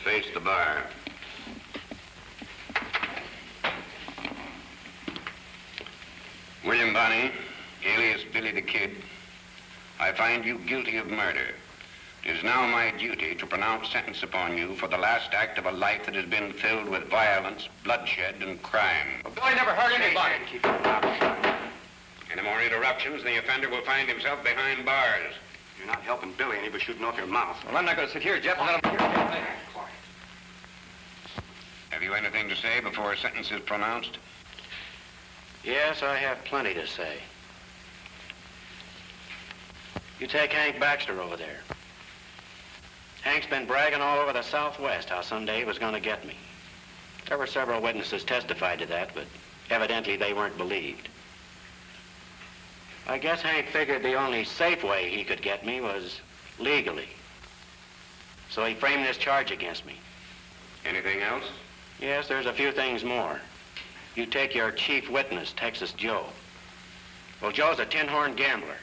Face the bar. William Bonney, alias Billy the Kid, I find you guilty of murder. It is now my duty to pronounce sentence upon you for the last act of a life that has been filled with violence, bloodshed, and crime. Well, Billy never hurt anybody. Keep your mouth shut. Any more interruptions, the offender will find himself behind bars. You're not helping Billy any by shooting off your mouth. Well, I'm not going to sit here, Jeff. Let him... Have you anything to say before a sentence is pronounced? Yes, I have plenty to say. You take Hank Baxter over there. Hank's been bragging all over the Southwest how someday he was going to get me. There were several witnesses testified to that, but evidently they weren't believed. I guess Hank figured the only safe way he could get me was legally. So he framed this charge against me. Anything else? Yes, there's a few things more. You take your chief witness, Texas Joe. Well, Joe's a tin-horn gambler.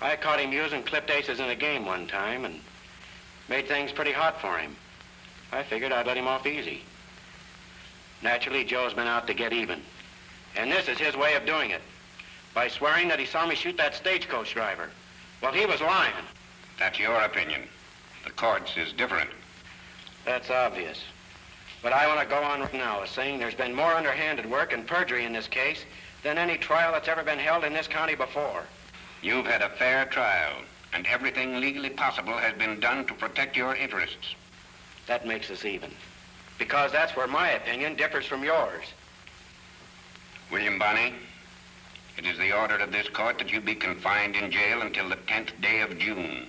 I caught him using clipped aces in a game one time and made things pretty hot for him. I figured I'd let him off easy. Naturally, Joe's been out to get even. And this is his way of doing it, by swearing that he saw me shoot that stagecoach driver. Well, he was lying. That's your opinion. The court's is different. That's obvious. But I want to go on right now as saying there's been more underhanded work and perjury in this case than any trial that's ever been held in this county before. You've had a fair trial, and everything legally possible has been done to protect your interests. That makes us even, because that's where my opinion differs from yours. William Bonney, it is the order of this court that you be confined in jail until the 10th day of June.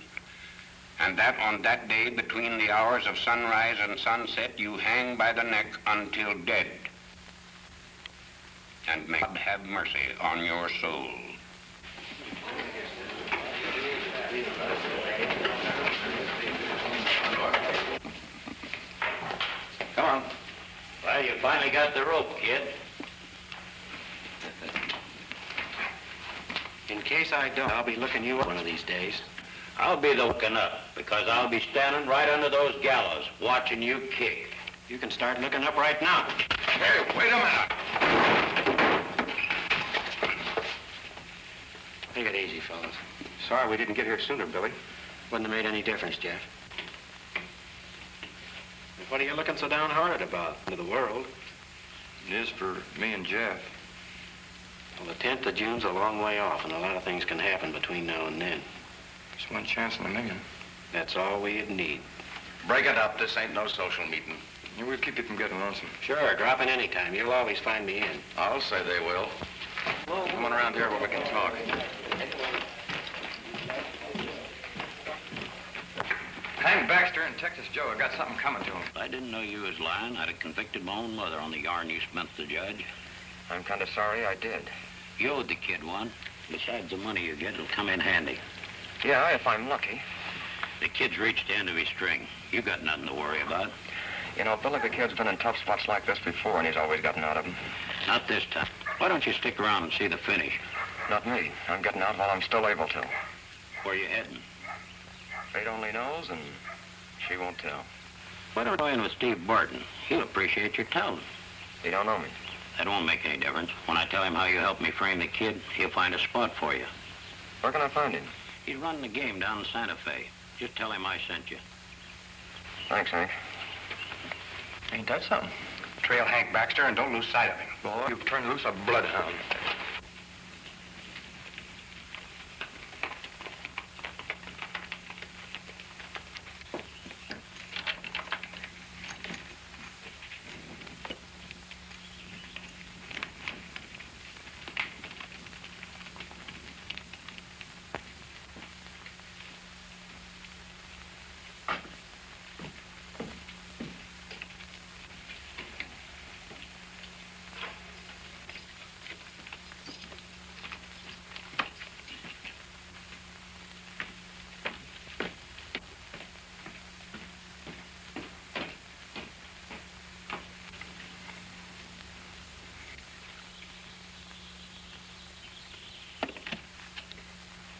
And that on that day, between the hours of sunrise and sunset, you hang by the neck until dead. And may God have mercy on your soul. Come on. Well, you finally got the rope, kid. In case I don't, I'll be looking you up one of these days. I'll be the looking up, because I'll be standing right under those gallows, watching you kick. You can start looking up right now. Hey, wait a minute. Take it easy, fellas. Sorry we didn't get here sooner, Billy. Wouldn't have made any difference, Jeff. What are you looking so downhearted about? To the world. It is for me and Jeff. Well, the 10th of June's a long way off, and a lot of things can happen between now and then. Just one chance in a million. That's all we'd need. Break it up. This ain't no social meeting. Yeah, we'll keep you from getting lonesome. Sure, drop in any time. You'll always find me in. I'll say they will. Come on around here where we can talk. Hank Baxter and Texas Joe have got something coming to them. If I didn't know you was lying, I'd have convicted my own mother on the yarn you spent the judge. I'm kind of sorry I did. You owed the kid one. Besides the money you get, it'll come in handy. Yeah, if I'm lucky. The kid's reached the end of his string. You got nothing to worry about. You know, Billy the Kid's been in tough spots like this before, and he's always gotten out of them. Not this time. Why don't you stick around and see the finish? Not me. I'm getting out while I'm still able to. Where you heading? Fate only knows, and she won't tell. Why don't you go in with Steve Barton? He'll appreciate your telling. He don't know me. That won't make any difference. When I tell him how you helped me frame the kid, he'll find a spot for you. Where can I find him? He's running the game down in Santa Fe. Just tell him I sent you. Thanks, Hank. Ain't that something? Trail Hank Baxter and don't lose sight of him. Boy, you've turned loose a bloodhound.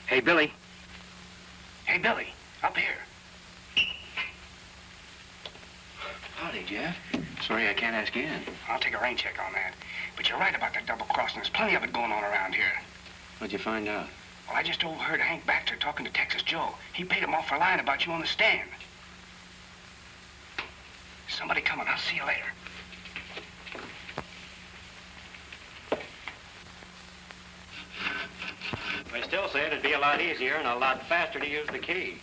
Hey, Billy. Hey, Billy, up here. Jeff. Sorry I can't ask you in. I'll take a rain check on that. But you're right about that double crossing. There's plenty of it going on around here. What'd you find out? Well, I just overheard Hank Baxter talking to Texas Joe. He paid him off for lying about you on the stand. Somebody coming. I'll see you later. I still say it'd be a lot easier and a lot faster to use the key.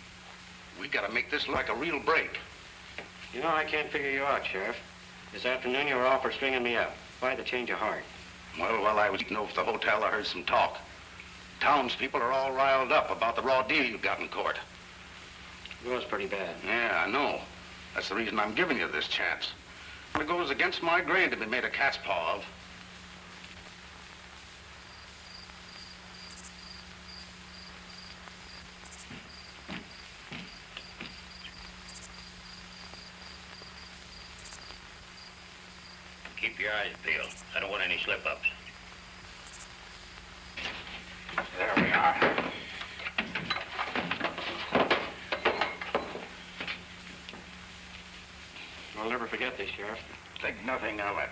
We gotta make this look like a real break. You know, I can't figure you out, Sheriff. This afternoon you were all for stringing me up. Why the change of heart? Well, while I was eating over at the hotel, I heard some talk. Townspeople are all riled up about the raw deal you got in court. It was pretty bad. Yeah, I know. That's the reason I'm giving you this chance. It goes against my grain to be made a cat's paw of. Keep your eyes peeled. I don't want any slip-ups. There we are. I'll never forget this, Sheriff. Think nothing of it.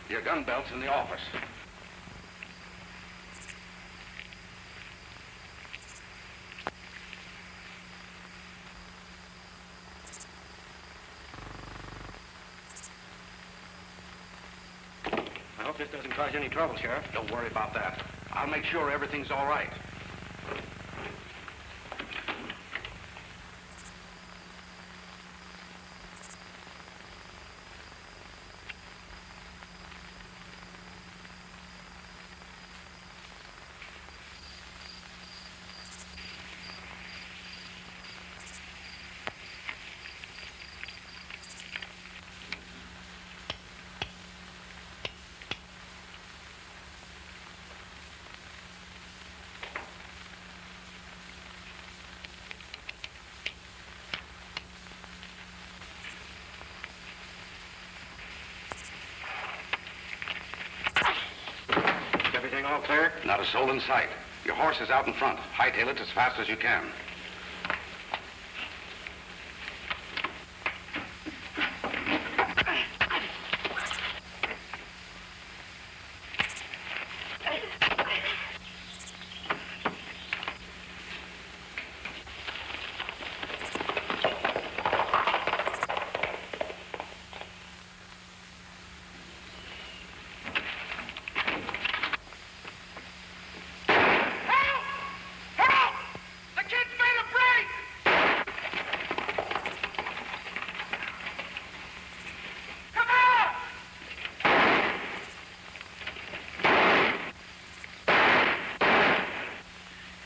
Your gun belt's in the office. I hope this doesn't cause you any trouble, Sheriff. Don't worry about that. I'll make sure everything's all right. Everything all clear? Not a soul in sight. Your horse is out in front. Hightail it as fast as you can.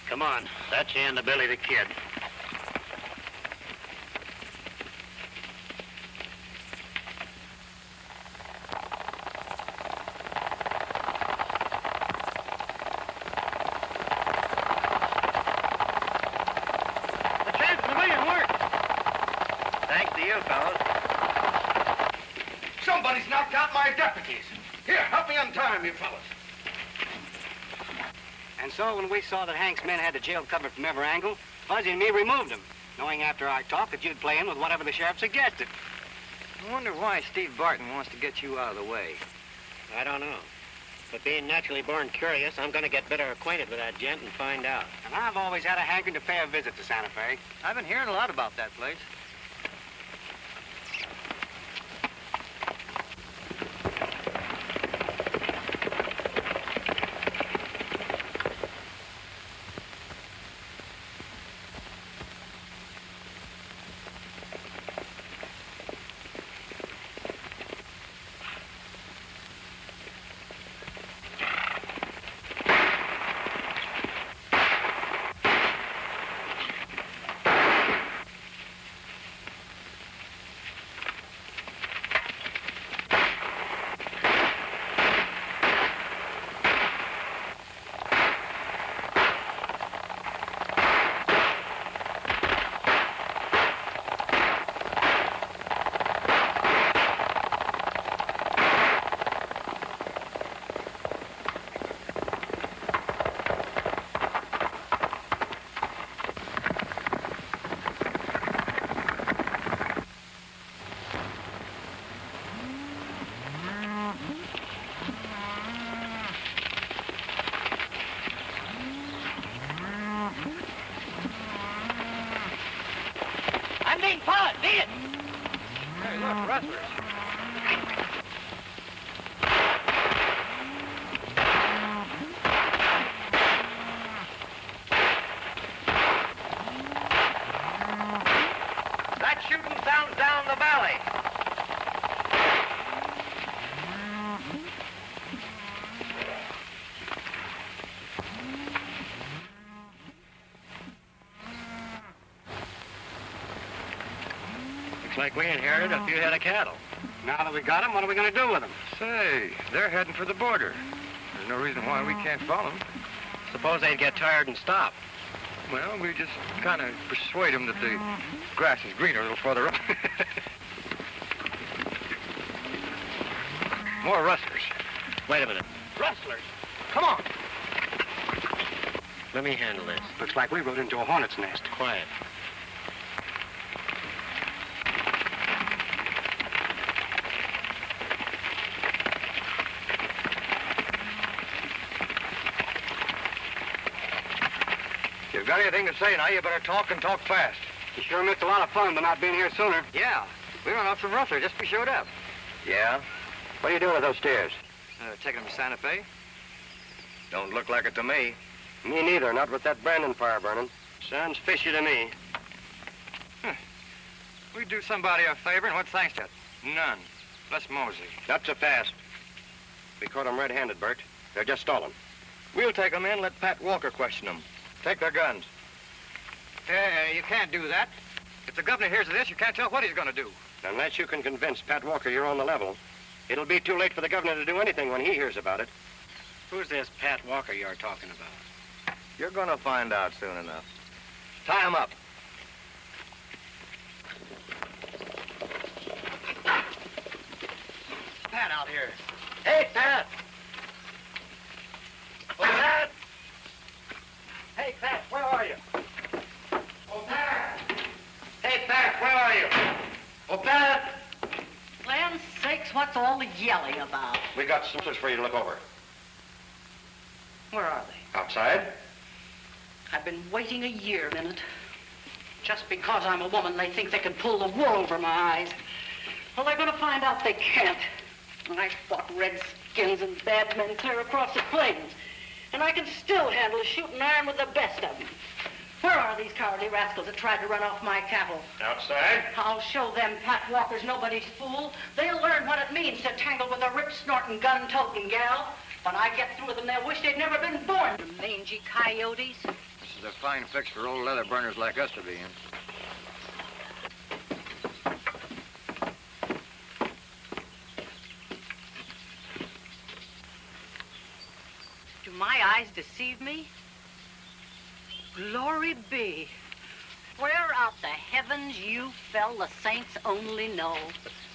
Come on. That's the end of Billy the Kid. The chance of a million worked. Thanks to you, fellas. Somebody's knocked out my deputies. Here, help me untie him, you fellas. And so when we saw that Hank's men had the jail covered from every angle, Fuzzy and me removed them, knowing after our talk that you'd play in with whatever the sheriff suggested. I wonder why Steve Barton wants to get you out of the way. I don't know. But being naturally born curious, I'm going to get better acquainted with that gent and find out. And I've always had a hankering to pay a visit to Santa Fe. I've been hearing a lot about that place. Follow it, beat it! Hey, look, rustlers. That shooting sounds down the valley. Looks like we inherited a few head of cattle. Now that we got them, what are we going to do with them? Say, they're heading for the border. There's no reason why we can't follow them. Suppose they'd get tired and stop. Well, we just kind of persuade them that the grass is greener a little further up. More rustlers. Wait a minute. Rustlers? Come on. Let me handle this. Looks like we rode into a hornet's nest. Quiet. If you've got anything to say now, you better talk and talk fast. You sure missed a lot of fun by not being here sooner. Yeah, we run off some rustlers just we showed up. Yeah? What are you doing with those steers? Taking them to Santa Fe? Don't look like it to me. Me neither, not with that Brandon fire burning. Sounds fishy to me. We do somebody a favor, and what thanks to it? None. Let's mosey. Not so fast. We caught them red-handed, Bert. They're just stolen. We'll take them in, let Pat Walker question them. Take their guns. You can't do that. If the governor hears of this, you can't tell what he's going to do. Unless you can convince Pat Walker you're on the level, it'll be too late for the governor to do anything when he hears about it. Who's this Pat Walker you're talking about? You're going to find out soon enough. Tie him up. Pat out here. Hey, Pat! Oh, Pat! Hey, Pat, where are you? Oh, Pat! Hey, Pat, where are you? Oh, Pat! Land's sakes, what's all the yelling about? We got some sisters for you to look over. Where are they? Outside? I've been waiting a year, Minute. Just because I'm a woman, they think they can pull the wool over my eyes. Well, they're going to find out they can't. I fought redskins and bad men clear across the plains. And I can still handle a shooting iron with the best of them. Where are these cowardly rascals that tried to run off my cattle? Outside? I'll show them Pat Walker's nobody's fool. They'll learn what it means to tangle with a rip-snorting, gun-toting gal. When I get through with them, they'll wish they'd never been born. The mangy coyotes. This is a fine fix for old leather burners like us to be in. Do my eyes deceive me? Glory be. Where out the heavens you fell, the saints only know.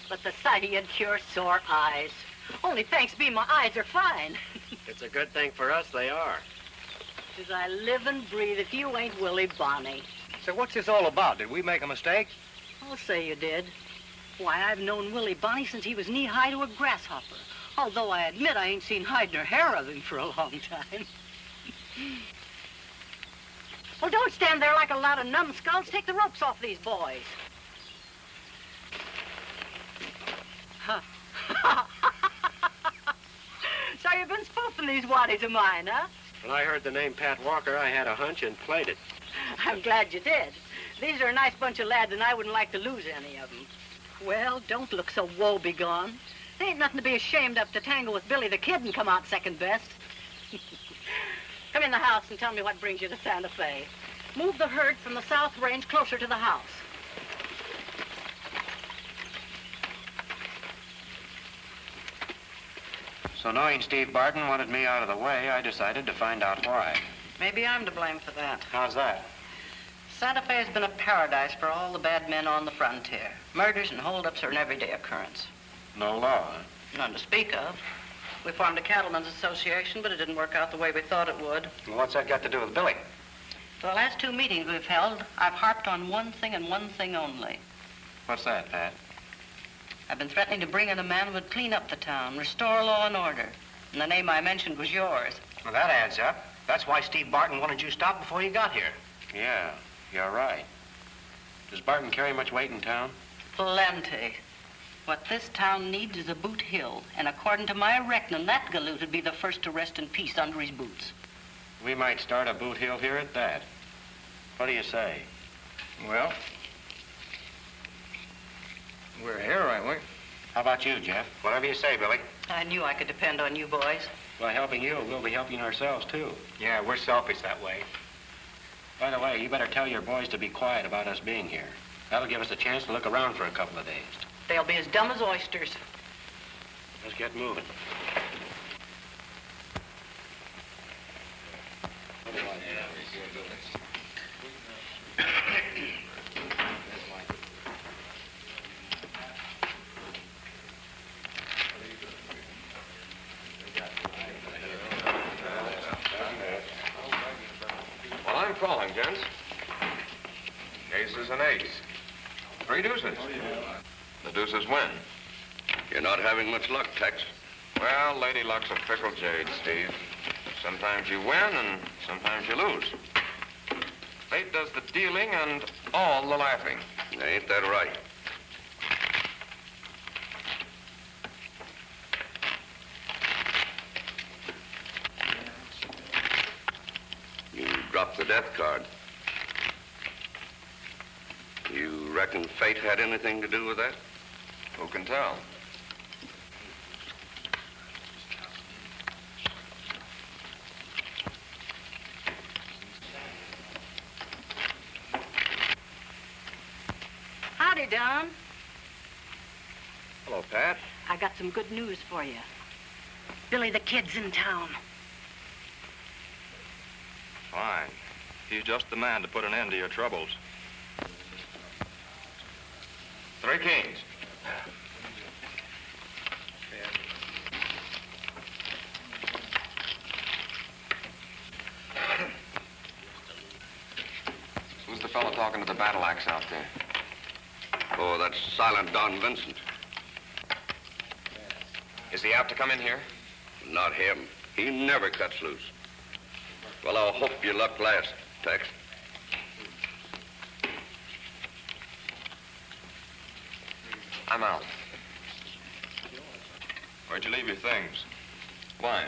But the sight of you'd cure sore eyes. Only thanks be my eyes are fine. It's a good thing for us they are. As I live and breathe, if you ain't Willie Bonney. So what's this all about? Did we make a mistake? I'll say you did. Why, I've known Willie Bonney since he was knee-high to a grasshopper. Although I admit I ain't seen hide nor hair of him for a long time. Well, don't stand there like a lot of numbskulls. Take the ropes off these boys. Huh. So you've been spoofing these waddies of mine, huh? When I heard the name Pat Walker, I had a hunch and played it. I'm glad you did. These are a nice bunch of lads, and I wouldn't like to lose any of them. Well, don't look so woe-begone. There ain't nothing to be ashamed of to tangle with Billy the Kid and come out second best. Come in the house and tell me what brings you to Santa Fe. Move the herd from the South Range closer to the house. So knowing Steve Barton wanted me out of the way, I decided to find out why. Maybe I'm to blame for that. How's that? Santa Fe has been a paradise for all the bad men on the frontier. Murders and holdups are an everyday occurrence. No law, huh? None to speak of. We formed a cattlemen's association, but it didn't work out the way we thought it would. Well, what's that got to do with Billy? For the last 2 meetings we've held, I've harped on one thing and one thing only. What's that, Pat? I've been threatening to bring in a man who would clean up the town, restore law and order. And the name I mentioned was yours. Well, that adds up. That's why Steve Barton wanted you stopped before you got here. Yeah, you're right. Does Barton carry much weight in town? Plenty. What this town needs is a boot hill, and according to my reckoning, that galoot would be the first to rest in peace under his boots. We might start a boot hill here at that. What do you say? Well, we're here, aren't we? How about you, Jeff? Whatever you say, Billy. I knew I could depend on you boys. By helping you, we'll be helping ourselves, too. Yeah, we're selfish that way. By the way, you better tell your boys to be quiet about us being here. That'll give us a chance to look around for a couple of days. They'll be as dumb as oysters. Let's get moving. Well, I'm calling, gents. Ace is an ace. 3 deuces. The deuces win. You're not having much luck, Tex. Well, Lady Luck's a fickle jade, Steve. Sometimes you win and sometimes you lose. Fate does the dealing and all the laughing. Ain't that right? You dropped the death card. You reckon fate had anything to do with that? Who can tell? Howdy, Don. Hello, Pat. I got some good news for you. Billy the Kid's in town. Fine. He's just the man to put an end to your troubles. 3 kings. Who's the fellow talking to the battle axe out there? Oh, that's Silent Don Vincent. Is he apt to come in here? Not him. He never cuts loose. Well, I'll hope your luck lasts, Tex. I'm out. Where'd you leave your things? Why?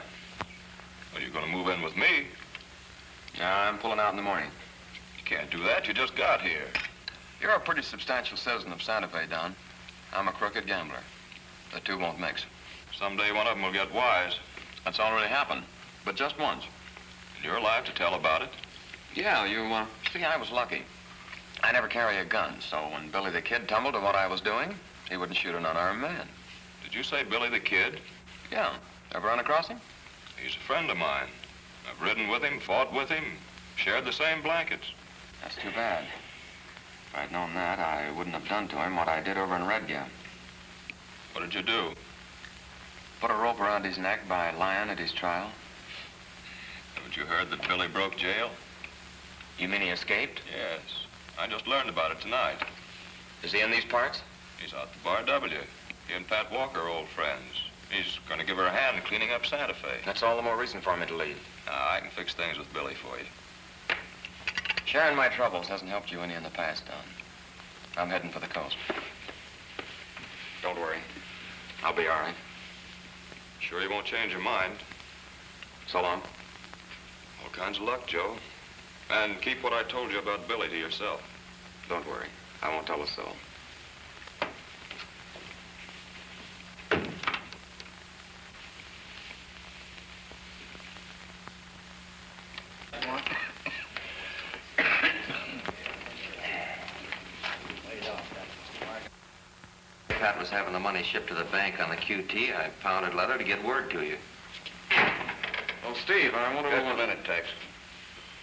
Are you going to move in with me? No, I'm pulling out in the morning. You can't do that. You just got here. You're a pretty substantial citizen of Santa Fe, Don. I'm a crooked gambler. The two won't mix. Someday one of them will get wise. That's already happened, but just once. And you're alive to tell about it. Yeah, see, I was lucky. I never carry a gun, so when Billy the Kid tumbled to what I was doing, he wouldn't shoot an unarmed man. Did you say Billy the Kid? Yeah. Ever run across him? He's a friend of mine. I've ridden with him, fought with him, shared the same blankets. That's too bad. If I'd known that, I wouldn't have done to him what I did over in Red Gap. What did you do? Put a rope around his neck by lying at his trial. Haven't you heard that Billy broke jail? You mean he escaped? Yes. I just learned about it tonight. Is he in these parts? He's out to Bar W. He and Pat Walker are old friends. He's going to give her a hand cleaning up Santa Fe. That's all the more reason for me to leave. I can fix things with Billy for you. Sharing my troubles hasn't helped you any in the past, Don. I'm heading for the coast. Don't worry. I'll be all right. Sure you won't change your mind? So long. All kinds of luck, Joe. And keep what I told you about Billy to yourself. Don't worry. I won't tell a soul. Pat was having the money shipped to the bank on the QT. I pounded leather to get word to you. Oh, Steve, I wonder... Just a minute, Tex.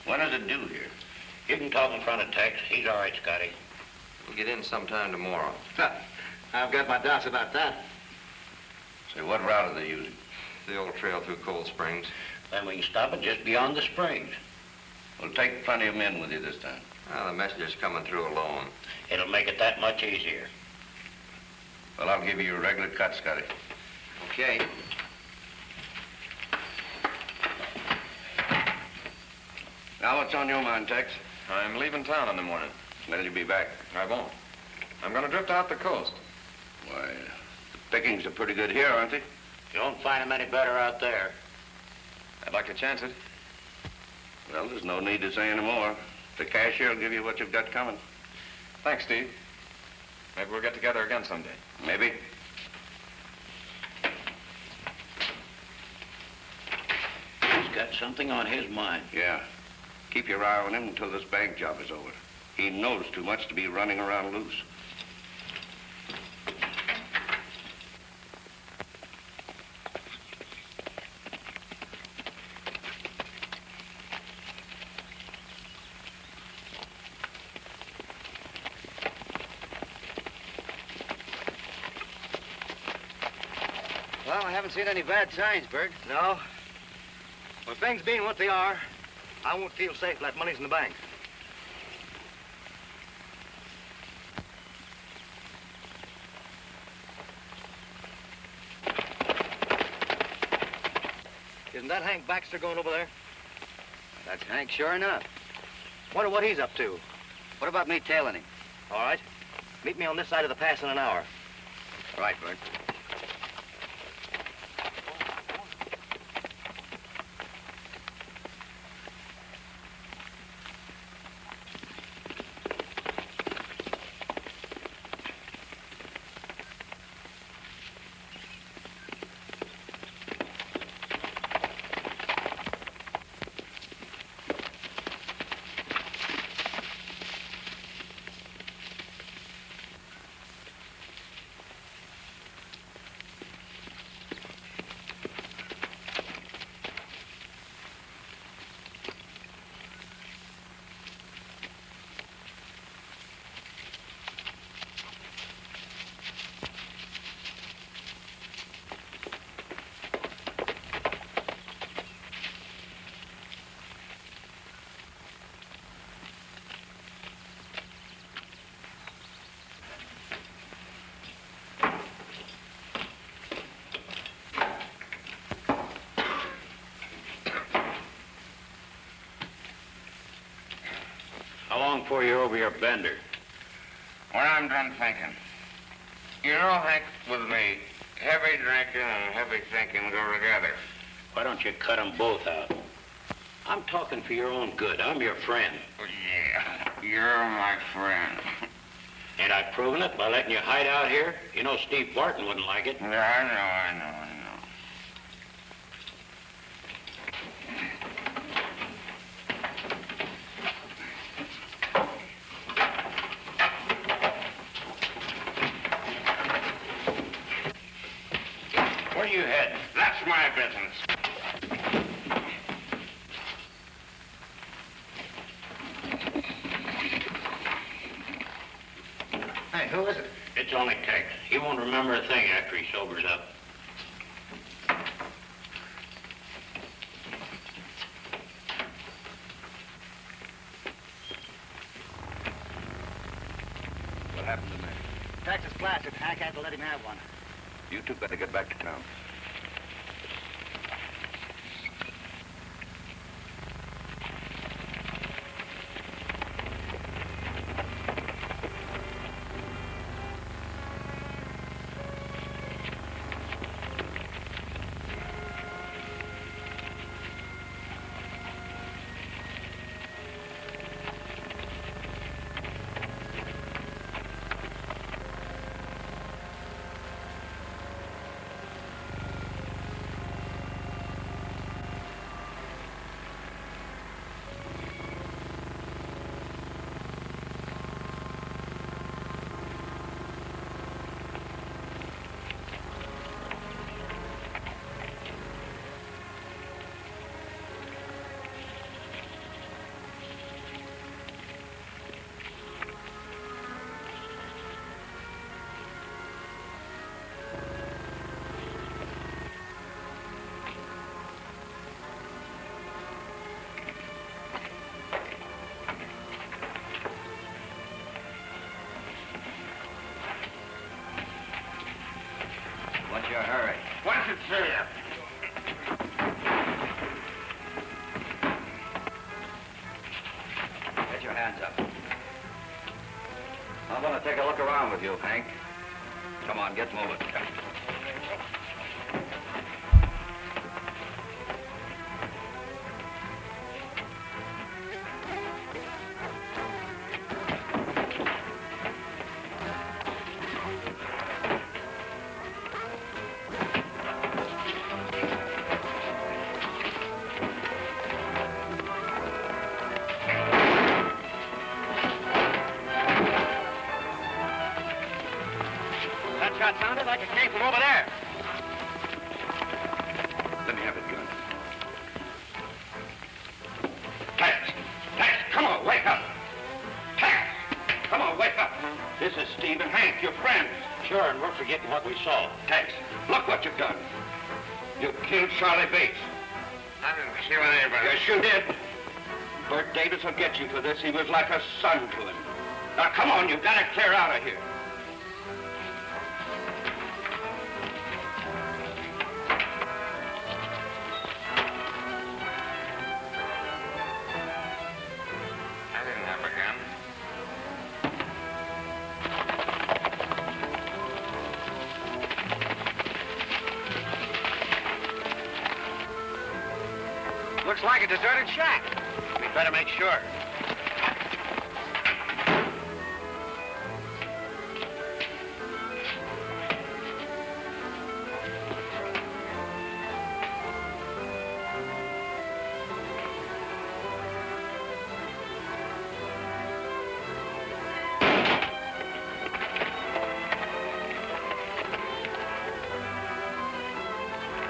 When is it due here? You can talk in front of Tex. He's all right, Scotty. We'll get in sometime tomorrow. I've got my doubts about that. Say, what route are they using? The old trail through Cold Springs. Then we can stop it just beyond the springs. Well, take plenty of men with you this time. The messenger's coming through alone. It'll make it that much easier. Well, I'll give you a regular cut, Scotty. Okay. Now, what's on your mind, Tex? I'm leaving town in the morning. When'll you be back? I won't. I'm going to drift out the coast. Why, the pickings are pretty good here, aren't they? You won't find them any better out there. I'd like to chance it. Well, there's no need to say any more. The cashier will give you what you've got coming. Thanks, Steve. Maybe we'll get together again someday. Maybe. He's got something on his mind. Yeah. Keep your eye on him until this bank job is over. He knows too much to be running around loose. Well, I haven't seen any bad signs, Bert. No. Well, things being what they are, I won't feel safe till that money's in the bank. Isn't that Hank Baxter going over there? That's Hank, sure enough. Wonder what he's up to. What about me tailing him? All right. Meet me on this side of the pass in an hour. All right, Bert. How long before you're over your bender? When I'm done thinking. You know, Hank, with me, heavy drinking and heavy thinking go together. Why don't you cut them both out? I'm talking for your own good. I'm your friend. Yeah, you're my friend. Ain't I proven it by letting you hide out here? You know Steve Barton wouldn't like it. Yeah, I know. Where you heading? That's my business. Hey, who is it? It's only Tex. He won't remember a thing after he sobers up. What happened to me? Texas blasted. Hank had to let him have one. You two better get back to town. I want to take a look around with you, Hank. Come on, get moving. That shot sounded like it came from over there. Let me have it, gun. Tex! Tex, come on, wake up! Tex! Come on, wake up! This is Steve and Hank, your friends. Sure, and we're forgetting what we saw. Tex, look what you've done. You killed Charlie Bates. I didn't kill anybody. Yes, you did. Bert Davis will get you for this. He was like a son to him. Now, come on, you've got to clear out of here. I didn't have a gun. Looks like a deserted shack. We better make sure.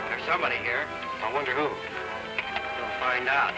There's somebody here. I wonder who. We'll find out.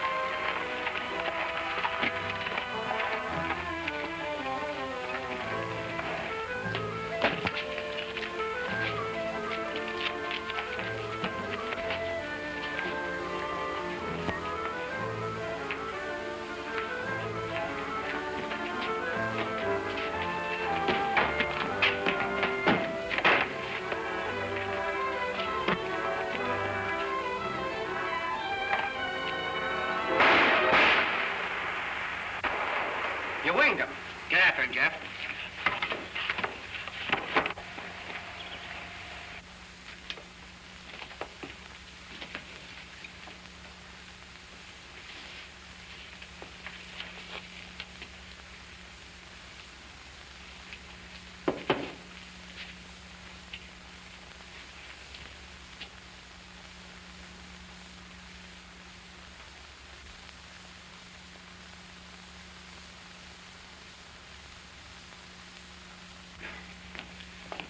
You winged him. Get after him, Jeff.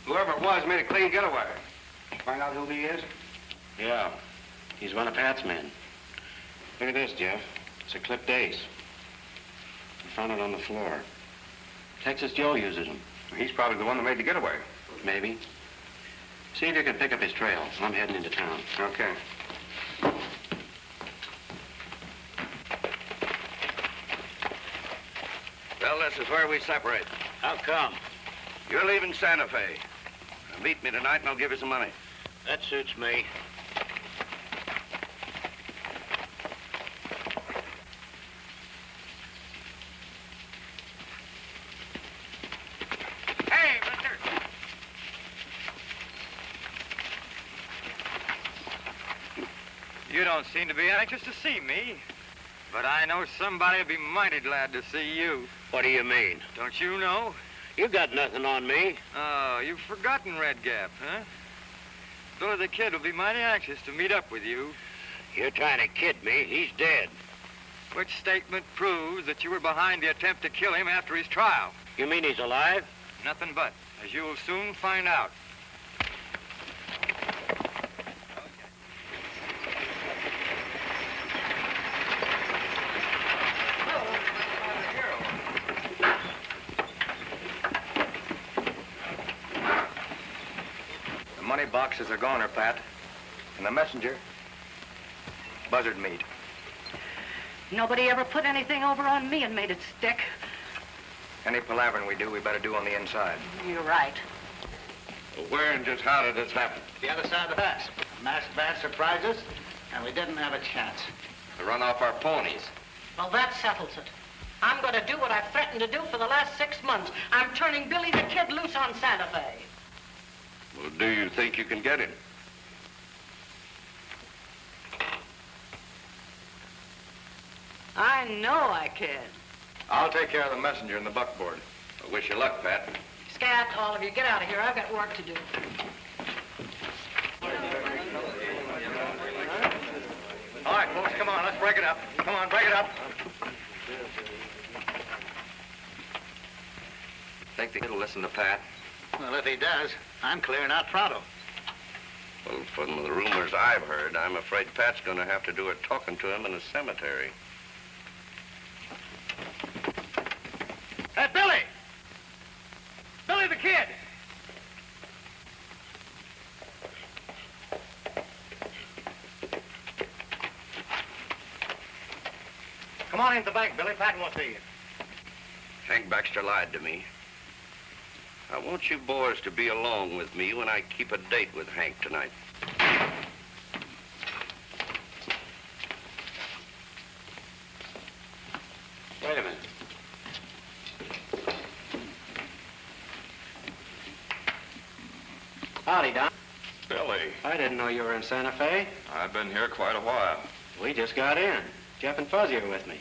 Whoever it was made a clean getaway. Find out who he is? Yeah, he's one of Pat's men. Look at this, Jeff. It's a clipped ace. I found it on the floor. Texas Joe uses them. He's probably the one that made the getaway. Maybe. See if you can pick up his trail. I'm heading into town. Okay. Well, this is where we separate. How come? You're leaving Santa Fe. Now, meet me tonight and I'll give you some money. That suits me. Hey, mister! You don't seem to be anxious to see me. But I know somebody will be mighty glad to see you. What do you mean? Don't you know? You got nothing on me. Oh, you've forgotten Red Gap, huh? Billy the Kid will be mighty anxious to meet up with you. You're trying to kid me. He's dead. Which statement proves that you were behind the attempt to kill him after his trial. You mean he's alive? Nothing but, as you will soon find out. The money boxes are goner, Pat. And the messenger, buzzard meat. Nobody ever put anything over on me and made it stick. Any palavering we do, we better do on the inside. You're right. Well, where and just how did this happen? The other side of the pass. Masked band surprised us, and we didn't have a chance. To run off our ponies. Well, that settles it. I'm going to do what I've threatened to do for the last 6 months. I'm turning Billy the Kid loose on Santa Fe. Well, do you think you can get him? I know I can. I'll take care of the messenger and the buckboard. I wish you luck, Pat. Scat, all of you, get out of here. I've got work to do. All right, folks, come on, let's break it up. Come on, break it up. Think the kid will listen to Pat? Well, if he does, I'm clearing out pronto. Well, from the rumors I've heard, I'm afraid Pat's going to have to do her talking to him in the cemetery. Hey, Billy! Billy the Kid! Come on into the bank, Billy. Pat wants to see you. Hank Baxter lied to me. I want you boys to be along with me when I keep a date with Hank tonight. Wait a minute. Howdy, Don. Billy, I didn't know you were in Santa Fe. I've been here quite a while. We just got in. Jeff and Fuzzy are with me.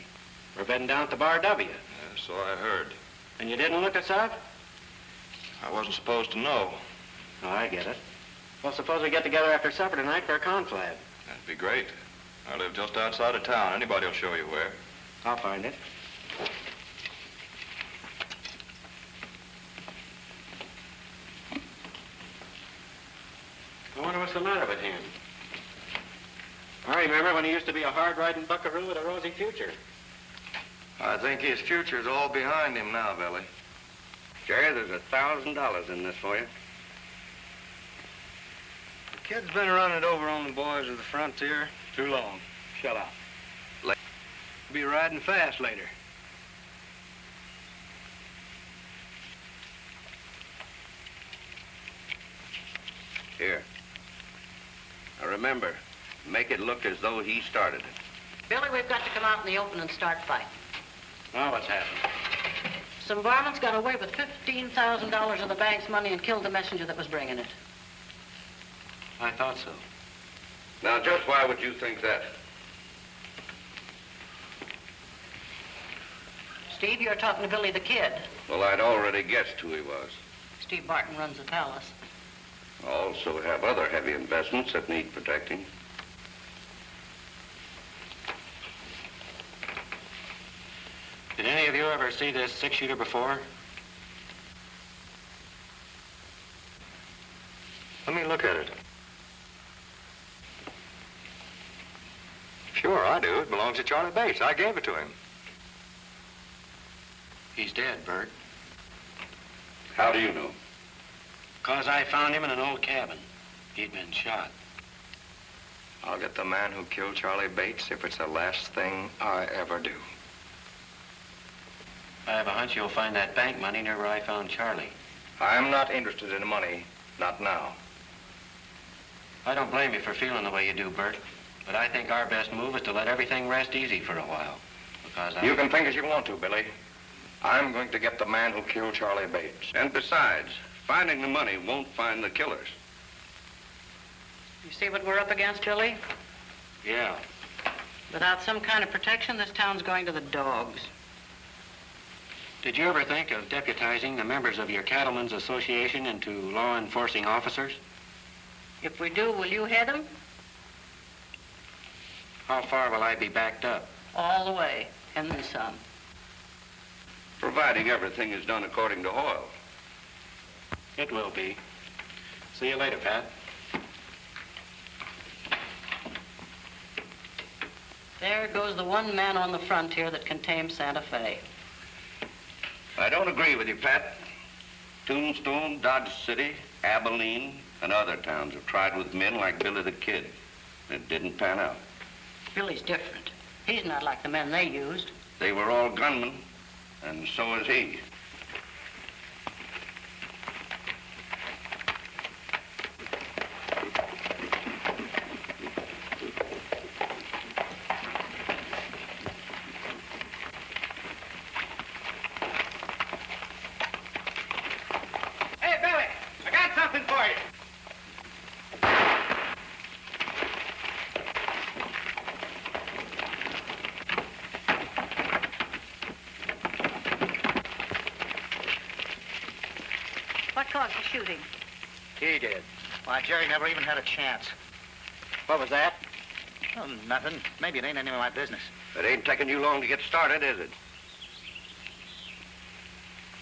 We're bedding down at the Bar W. Yeah, so I heard. And you didn't look us up? I wasn't supposed to know. Oh, I get it. Well, suppose we get together after supper tonight for a conflab. That'd be great. I live just outside of town. Anybody will show you where. I'll find it. I wonder what's the matter with him. I remember when he used to be a hard-riding buckaroo with a rosy future. I think his future's all behind him now, Billy. Jerry, there's $1,000 in this for you. The kid's been running it over on the boys of the frontier too long. Shut up. Be riding fast later. Here. Now remember, make it look as though he started it. Billy, we've got to come out in the open and start fighting. Now what's happened? Some varmints got away with $15,000 of the bank's money and killed the messenger that was bringing it. I thought so. Now, just why would you think that? Steve, you're talking to Billy the Kid. Well, I'd already guessed who he was. Steve Barton runs the palace. I also have other heavy investments that need protecting. Did any of you ever see this six-shooter before? Let me look at it. Sure, I do. It belongs to Charlie Bates. I gave it to him. He's dead, Bert. How do you know? 'Cause I found him in an old cabin. He'd been shot. I'll get the man who killed Charlie Bates if it's the last thing I ever do. I have a hunch you'll find that bank money near where I found Charlie. I'm not interested in money. Not now. I don't blame you for feeling the way you do, Bert. But I think our best move is to let everything rest easy for a while. Because You can think as you want to, Billy. I'm going to get the man who killed Charlie Bates. And besides, finding the money won't find the killers. You see what we're up against, Billy? Yeah. Without some kind of protection, this town's going to the dogs. Did you ever think of deputizing the members of your Cattlemen's Association into law enforcing officers? If we do, will you head them? How far will I be backed up? All the way, and then some. Providing everything is done according to oil. It will be. See you later, Pat. There goes the one man on the frontier that can tame Santa Fe. I don't agree with you, Pat. Tombstone, Dodge City, Abilene, and other towns have tried with men like Billy the Kid. It didn't pan out. Billy's different. He's not like the men they used. They were all gunmen, and so is he. What caused the shooting? He did. Why, Jerry never even had a chance. What was that? Oh, nothing. Maybe it ain't any of my business. It ain't taking you long to get started, is it?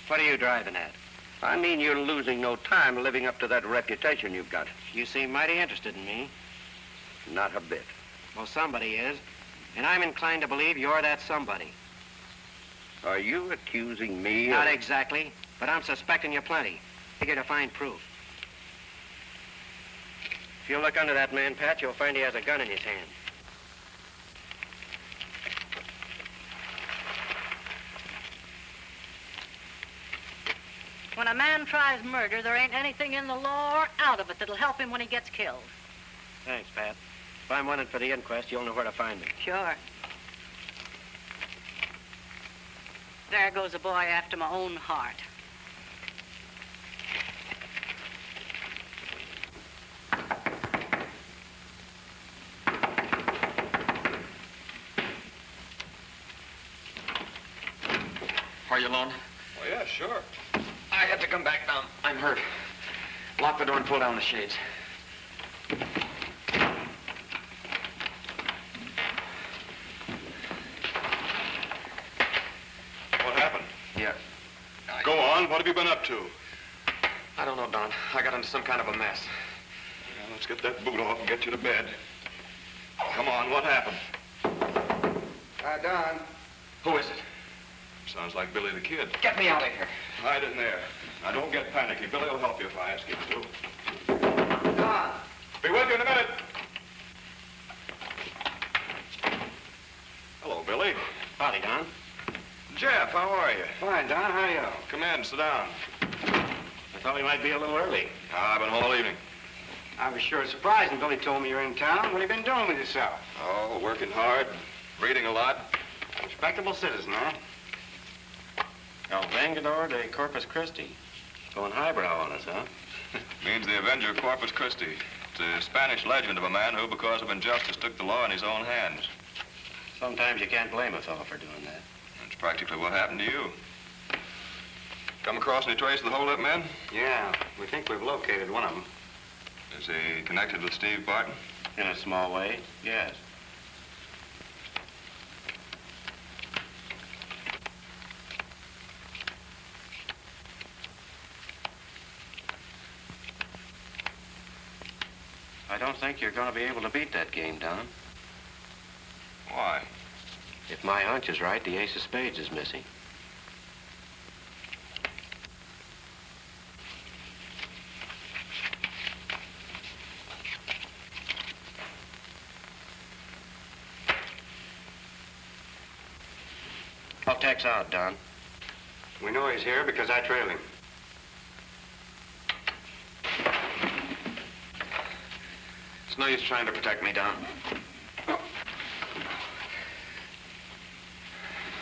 What are you driving at? I mean you're losing no time living up to that reputation you've got. You seem mighty interested in me. Not a bit. Well, somebody is. And I'm inclined to believe you're that somebody. Are you accusing me Not of... exactly, but I'm suspecting you plenty. Figure to find proof. If you look under that man, Pat, you'll find he has a gun in his hand. When a man tries murder, there ain't anything in the law or out of it that'll help him when he gets killed. Thanks, Pat. If I'm wanted for the inquest, you'll know where to find me. Sure. There goes a boy after my own heart. Are you alone? Oh, yeah, sure. I had to come back down. I'm hurt. Lock the door and pull down the shades. What happened? Yeah. Go on. What have you been up to? I don't know, Don. I got into some kind of a mess. Now, let's get that boot off and get you to bed. Come on, what happened? Don. Who is it? Sounds like Billy the Kid. Get me out of here. Hide in there. Now, don't get panicky. Billy will help you if I ask him to. Don. Be with you in a minute. Hello, Billy. Howdy, Don. Jeff, how are you? Fine, Don. How are you? Come in, sit down. I thought we might be a little early. I've been home all evening. I was sure surprised when Billy told me you're in town. What have you been doing with yourself? Oh, working hard, reading a lot. Respectable citizen, huh? El Vengador de Corpus Christi. Going highbrow on us, huh? Means the Avenger of Corpus Christi. It's a Spanish legend of a man who, because of injustice, took the law in his own hands. Sometimes you can't blame a fellow for doing that. That's practically what happened to you. Come across any trace of the holdup men? Yeah, we think we've located one of them. Is he connected with Steve Barton? In a small way, yes. I don't think you're going to be able to beat that game, Don. Why? If my hunch is right, the ace of spades is missing. I'll tax out, Don. We know he's here because I trailed him. It's no use trying to protect me, Don.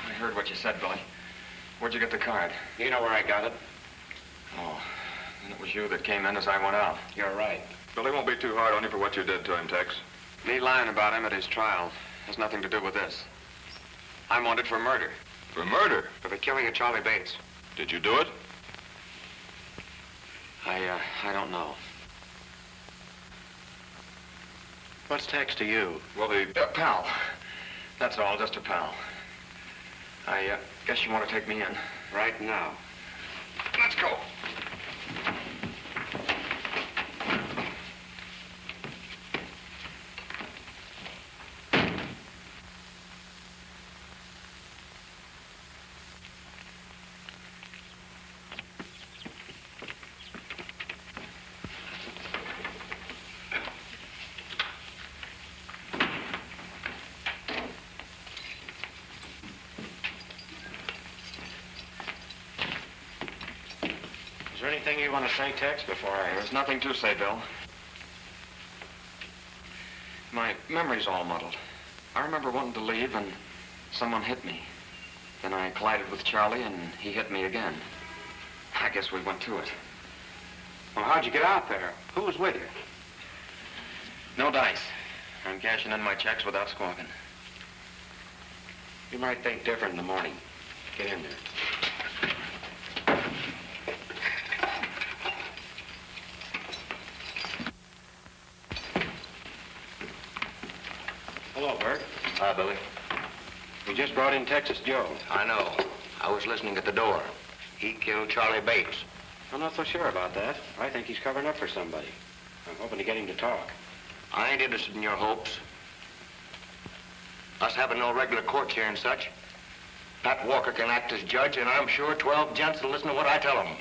I heard what you said, Billy. Where'd you get the card? You know where I got it. Oh, and it was you that came in as I went out. You're right. Billy won't be too hard on you for what you did to him, Tex. Me lying about him at his trial has nothing to do with this. I'm wanted for murder. For murder? For the killing of Charlie Bates. Did you do it? I don't know. What's Tex to you? Well, the Pal. That's all, just a pal. I guess you want to take me in. Right now. Let's go. Is there anything you want to say, Tex, before I... There's nothing to say, Bill. My memory's all muddled. I remember wanting to leave and someone hit me. Then I collided with Charlie and he hit me again. I guess we went to it. Well, how'd you get out there? Who was with you? No dice. I'm cashing in my checks without squawking. You might think different in the morning. Get in there. Hi, Billy. We just brought in Texas Joe. I know. I was listening at the door. He killed Charlie Bates. I'm not so sure about that. I think he's covering up for somebody. I'm hoping to get him to talk. I ain't interested in your hopes. Us having no regular courts here and such. Pat Walker can act as judge, and I'm sure 12 gents will listen to what I tell them.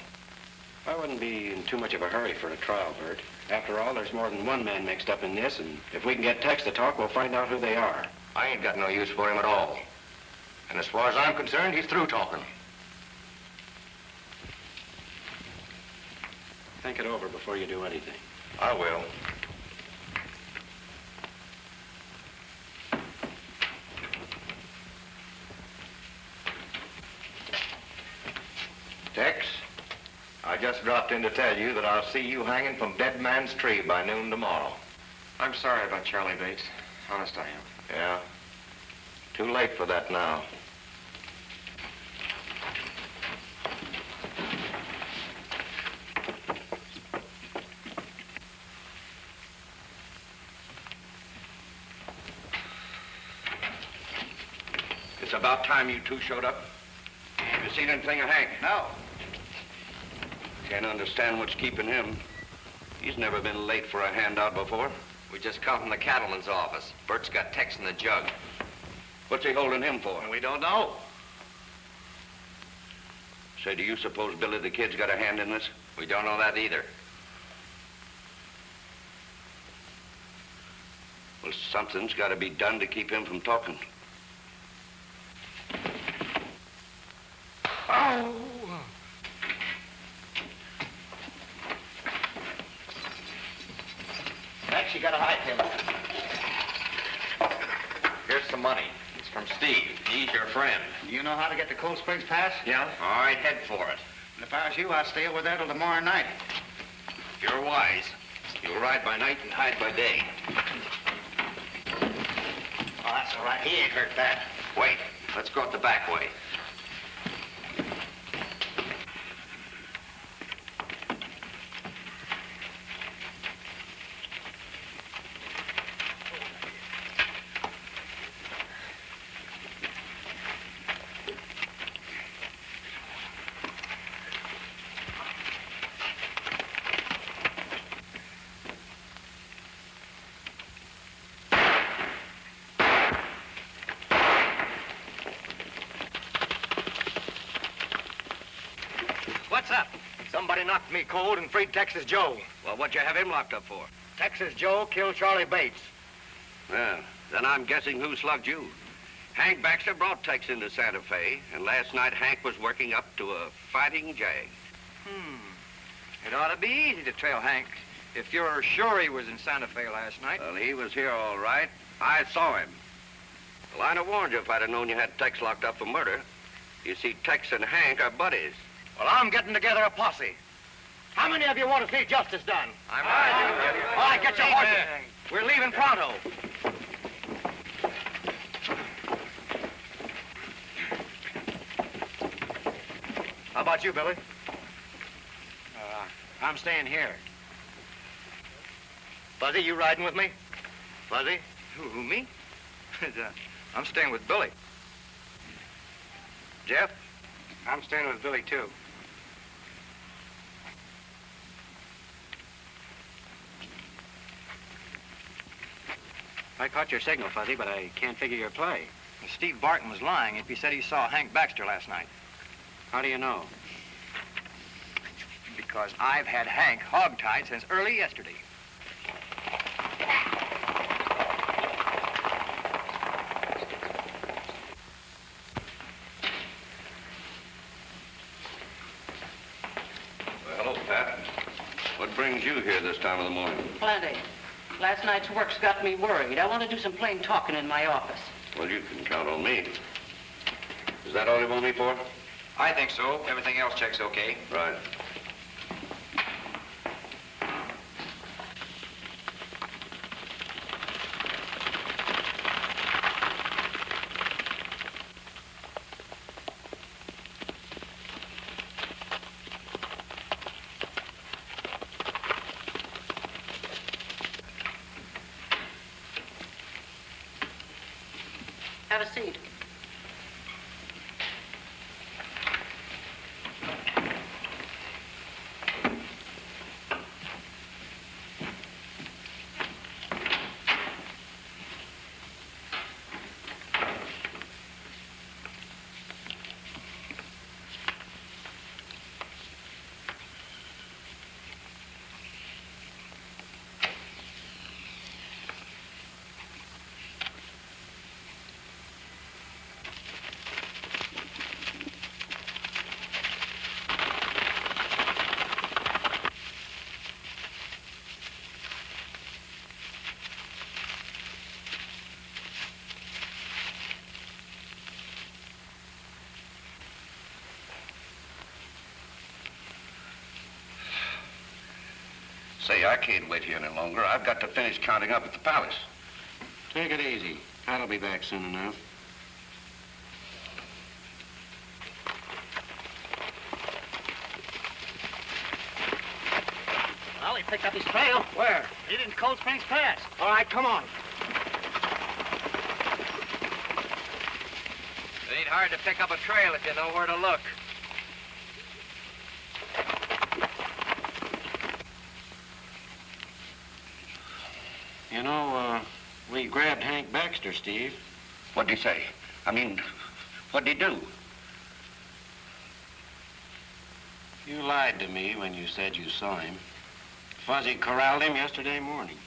I wouldn't be in too much of a hurry for a trial, Bert. After all, there's more than one man mixed up in this, and if we can get Tex to talk, we'll find out who they are. I ain't got no use for him at all. And as far as I'm concerned, he's through talking. Think it over before you do anything. I will. Tex, I just dropped in to tell you that I'll see you hanging from Dead Man's Tree by noon tomorrow. I'm sorry about Charlie Bates. Honest, I am. Yeah? Too late for that now. It's about time you two showed up. You seen anything of Hank? No. Can't understand what's keeping him. He's never been late for a handout before. We just come from the cattleman's office. Bert's got Tex in the jug. What's he holding him for? We don't know. Say, do you suppose Billy the Kid's got a hand in this? We don't know that either. Well, something's got to be done to keep him from talking. Oh! Tex, you gotta hide him. Here's some money. It's from Steve. He's your friend. You know how to get to Cold Springs Pass? Yeah? All right, head for it. And if I was you, I'd stay over there till tomorrow night. You're wise. You'll ride by night and hide by day. Oh, that's all right. He ain't hurt that. Wait. Let's go out the back way. What's up? Somebody knocked me cold and freed Texas Joe. Well, what'd you have him locked up for? Texas Joe killed Charlie Bates. Well, then I'm guessing who slugged you. Hank Baxter brought Tex into Santa Fe, and last night Hank was working up to a fighting jag. It ought to be easy to trail Hank if you're sure he was in Santa Fe last night. Well, he was here all right. I saw him. Well, I'd have warned you if I'd have known you had Tex locked up for murder. You see, Tex and Hank are buddies. Well, I'm getting together a posse. How many of you want to see justice done? I'm All right, get your horses. We're leaving pronto. How about you, Billy? I'm staying here. Fuzzy, you riding with me? Fuzzy? Who, me? I'm staying with Billy. Jeff? I'm staying with Billy, too. I caught your signal, Fuzzy, but I can't figure your play. Steve Barton was lying if he said he saw Hank Baxter last night. How do you know? Because I've had Hank hogtied since early yesterday. Well, hello, Pat. What brings you here this time of the morning? Plenty. Last night's work's got me worried. I want to do some plain talking in my office. Well, you can count on me. Is that all you want me for? I think so. Everything else checks okay. Right. Have a seat. Say, I can't wait here any longer. I've got to finish counting up at the palace. Take it easy. Pat'll be back soon enough. Well, he picked up his trail. Where? He didn't Cold Springs Pass. All right, come on. It ain't hard to pick up a trail if you know where to look. You know, we grabbed Hank Baxter, Steve. What'd he say? I mean, what'd he do? You lied to me when you said you saw him. Fuzzy corralled him yesterday morning.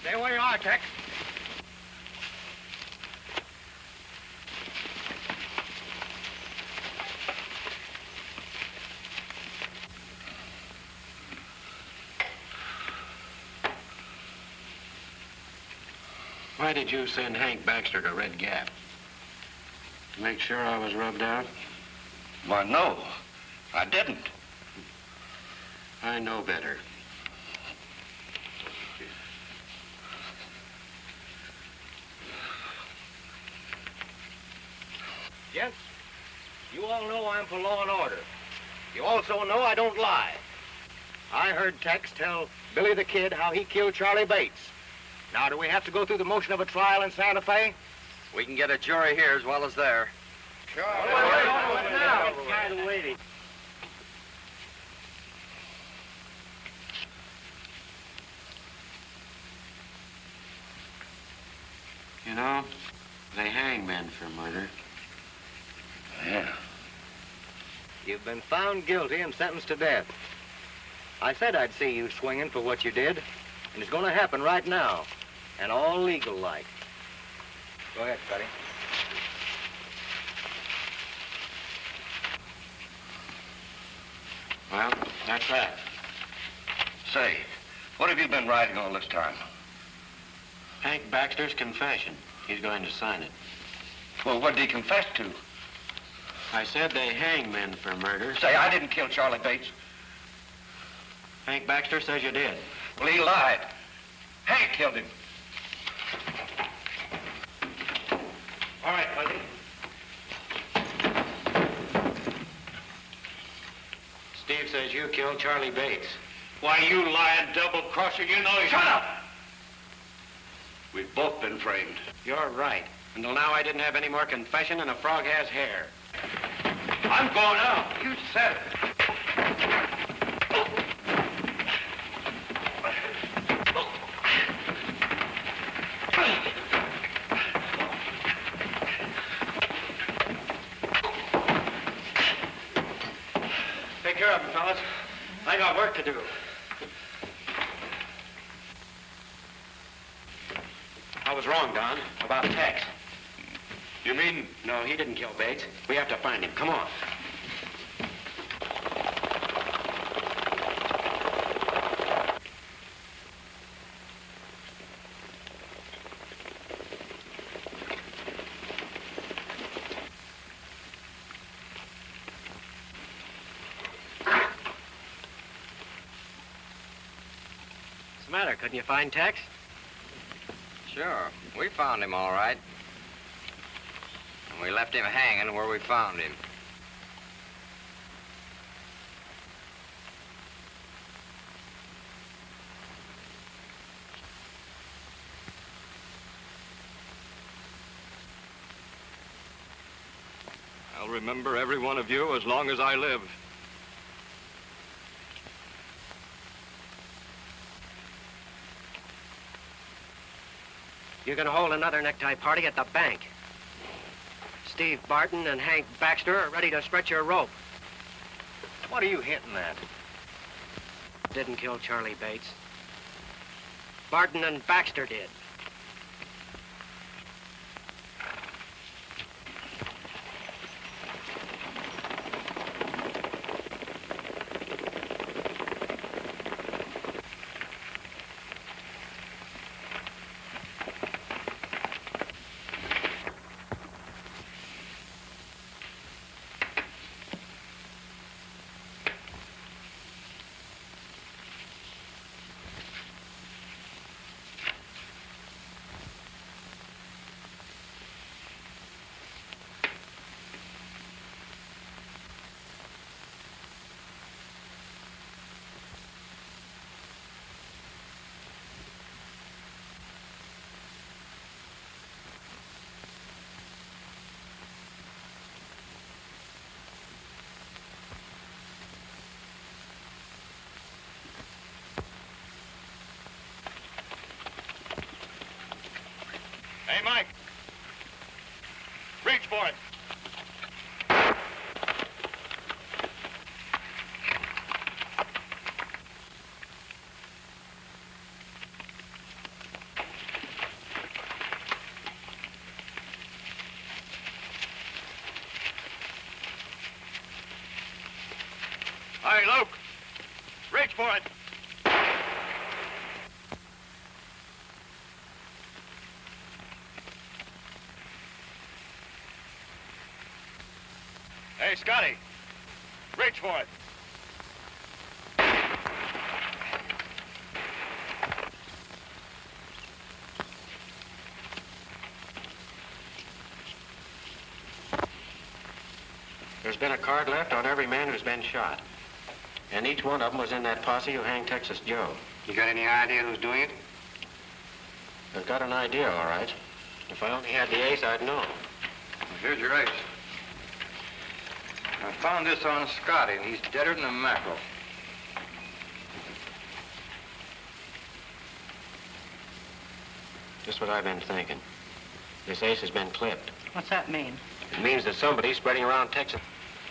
Stay where you are, Tex. Why did you send Hank Baxter to Red Gap? To make sure I was rubbed out? Why, no, I didn't. I know better. Gents, you all know I'm for law and order. You also know I don't lie. I heard Tex tell Billy the Kid how he killed Charlie Bates. Now, do we have to go through the motion of a trial in Santa Fe? We can get a jury here as well as there. Sure. Tired of waiting. You know, they hang men for murder. Yeah. You've been found guilty and sentenced to death. I said I'd see you swinging for what you did, and it's going to happen right now, and all legal-like. Go ahead, Scotty. Well, that's that. Say, what have you been writing all this time? Hank Baxter's confession. He's going to sign it. Well, what did he confess to? I said they hang men for murder. Say, I didn't kill Charlie Bates. Hank Baxter says you did. Well, he lied. Hank killed him. All right, Fuzzy. Steve says you killed Charlie Bates. Why, you lying double-crosser, you know you... Shut up! We've both been framed. You're right. Until now, I didn't have any more confession than a frog has hair. I'm going out. You said it. Take care of him, fellas. I got work to do. I was wrong, Don, about Tex. You mean? No, he didn't kill Bates. We have to find him. Come on. What's the matter? Couldn't you find Tex? Sure, we found him all right. And we left him hanging where we found him. I'll remember every one of you as long as I live. You're gonna hold another necktie party at the bank. Steve Barton and Hank Baxter are ready to stretch your rope. What are you hinting at? Didn't kill Charlie Bates. Barton and Baxter did. Hey, Mike. Reach for it. Hey, Luke. Reach for it. Hey, Scotty. Reach for it. There's been a card left on every man who's been shot. And each one of them was in that posse who hanged Texas Joe. You got any idea who's doing it? I've got an idea, all right. If I only had the ace, I'd know. Here's your ace. I found this on Scotty, and he's deader than a mackerel. Just what I've been thinking. This ace has been clipped. What's that mean? It means that somebody's spreading around Texas.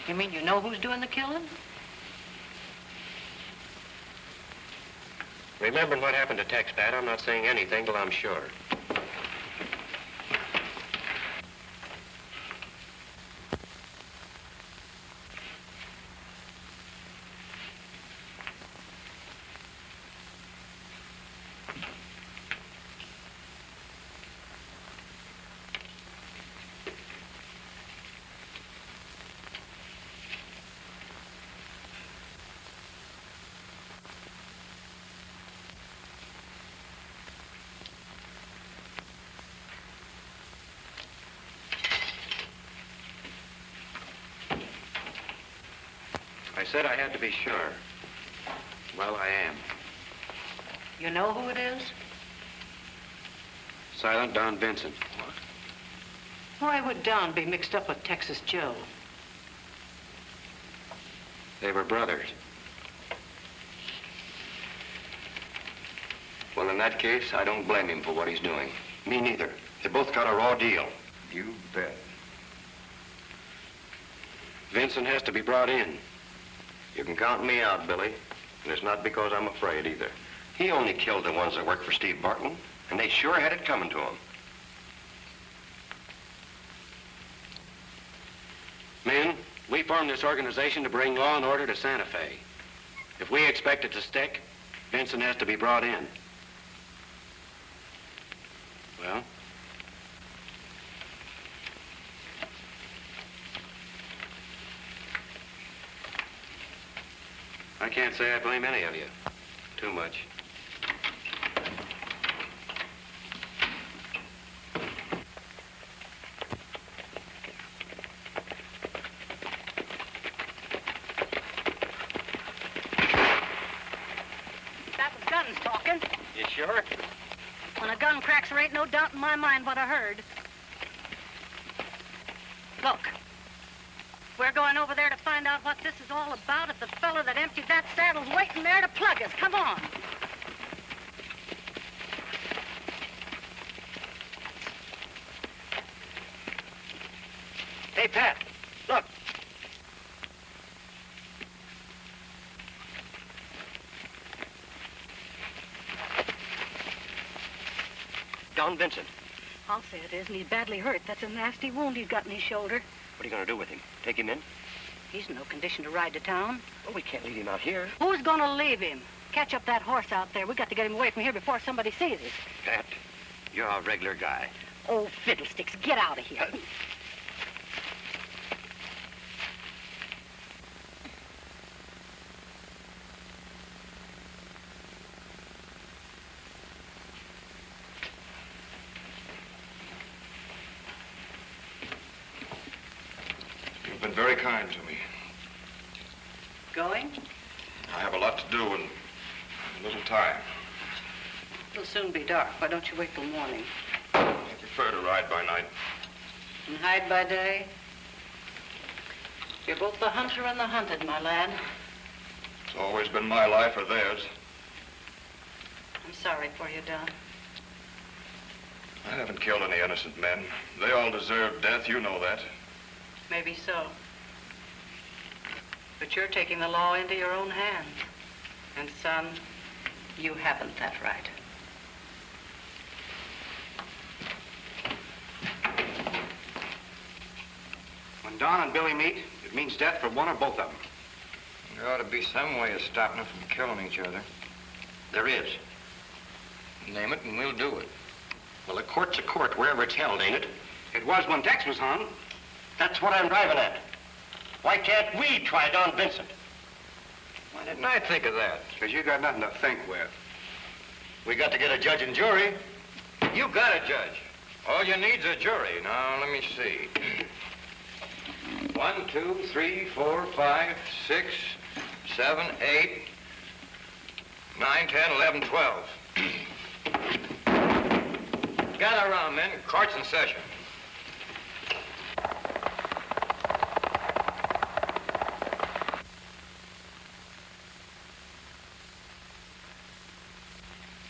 You mean you know who's doing the killing? Remembering what happened to Tex, Pat, I'm not saying anything till I'm sure. I said I had to be sure. Well, I am. You know who it is? Silent Don Vincent. What? Why would Don be mixed up with Texas Joe? They were brothers. Well, in that case, I don't blame him for what he's doing. Me neither. They both got a raw deal. You bet. Vincent has to be brought in. You can count me out, Billy. And it's not because I'm afraid either. He only killed the ones that worked for Steve Barton, and they sure had it coming to him. Men, we formed this organization to bring law and order to Santa Fe. If we expect it to stick, Vincent has to be brought in. Well? I can't say I blame any of you. Too much. That was guns talking. You sure? When a gun cracks, there ain't no doubt in my mind what I heard. Look, We're going over there to find out what this is all about. If the fellow that emptied that saddle's waiting there to plug us. Come on. Hey, Pat, look. Don Vincent. I'll say it is, and he's badly hurt. That's a nasty wound he's got in his shoulder. What are you going to do with him? Take him in? He's in no condition to ride to town. Well, we can't leave him out here. Who's going to leave him? Catch up that horse out there. We got to get him away from here before somebody sees us. Pat, you're a regular guy. Oh, fiddlesticks, get out of here. You've been very kind to me. Going? I have a lot to do and little time. It'll soon be dark. Why don't you wait till morning? I prefer to ride by night. And hide by day? You're both the hunter and the hunted, my lad. It's always been my life or theirs. I'm sorry for you, Don. I haven't killed any innocent men. They all deserve death, you know that. Maybe so. But you're taking the law into your own hands. And, son, you haven't that right. When Don and Billy meet, it means death for one or both of them. There ought to be some way of stopping them from killing each other. There is. Name it and we'll do it. Well, a court's a court wherever it's held, ain't it? It was when Tex was hung. That's what I'm driving at. Why can't we try Don Vincent? Why didn't I think of that? Because you got nothing to think with. We got to get a judge and jury. You got a judge. All you need's a jury. Now, let me see. 1, 2, 3, 4, 5, 6, 7, 8, 9, 10, 11, 12. Gather around, men. Court's in session.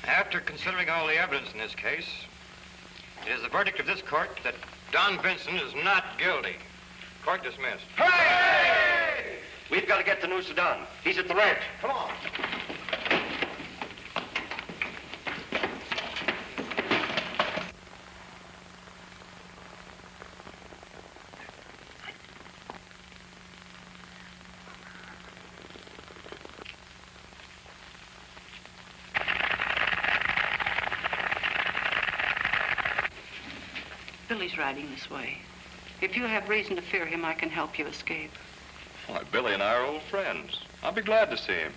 After considering all the evidence in this case, it is the verdict of this court that Don Vincent is not guilty. Court dismissed. Hooray! We've got to get the news to Don. He's at the ranch. Come on. Billy's riding this way. If you have reason to fear him, I can help you escape. Why, Billy and I are old friends. I'll be glad to see him.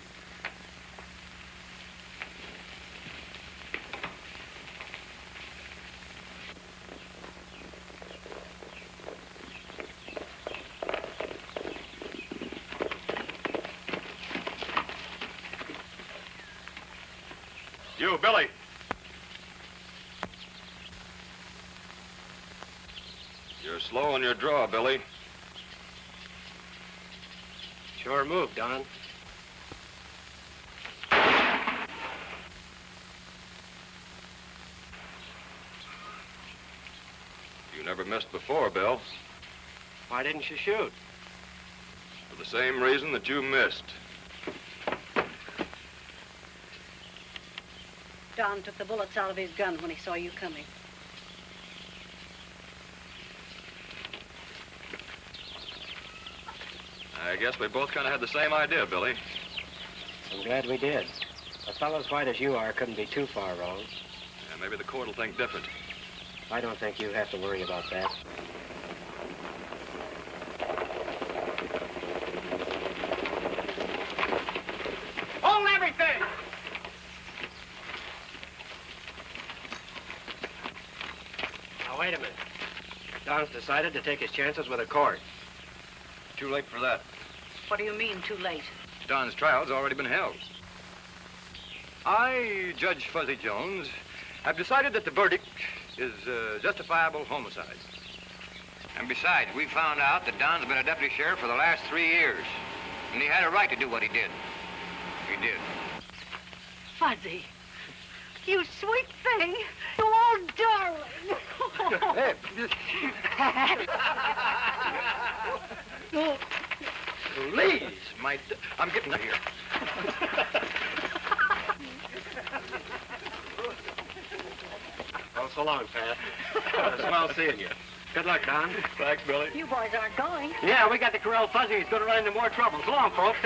You, Billy. You're slow on your draw, Billy. Sure move, Don. You never missed before, Bill. Why didn't you shoot? For the same reason that you missed. Don took the bullets out of his gun when he saw you coming. I guess we both kind of had the same idea, Billy. I'm glad we did. A fellow as white as you are couldn't be too far wrong. Yeah, maybe the court will think different. I don't think you have to worry about that. Hold everything! Now, wait a minute. Don's decided to take his chances with a court. Too late for that. What do you mean, too late? Don's trial's already been held. I, Judge Fuzzy Jones, have decided that the verdict is justifiable homicide. And besides, we found out that Don's been a deputy sheriff for the last 3 years. And he had a right to do what he did. He did. Fuzzy, you sweet thing. You old darling. Hey. Please, I'm getting out of here. Well, so long, Pat. Swell seeing you. Good luck, Don. Thanks, Billy. You boys aren't going. Yeah, we got to corral Fuzzy. He's going to run into more trouble. So long, folks.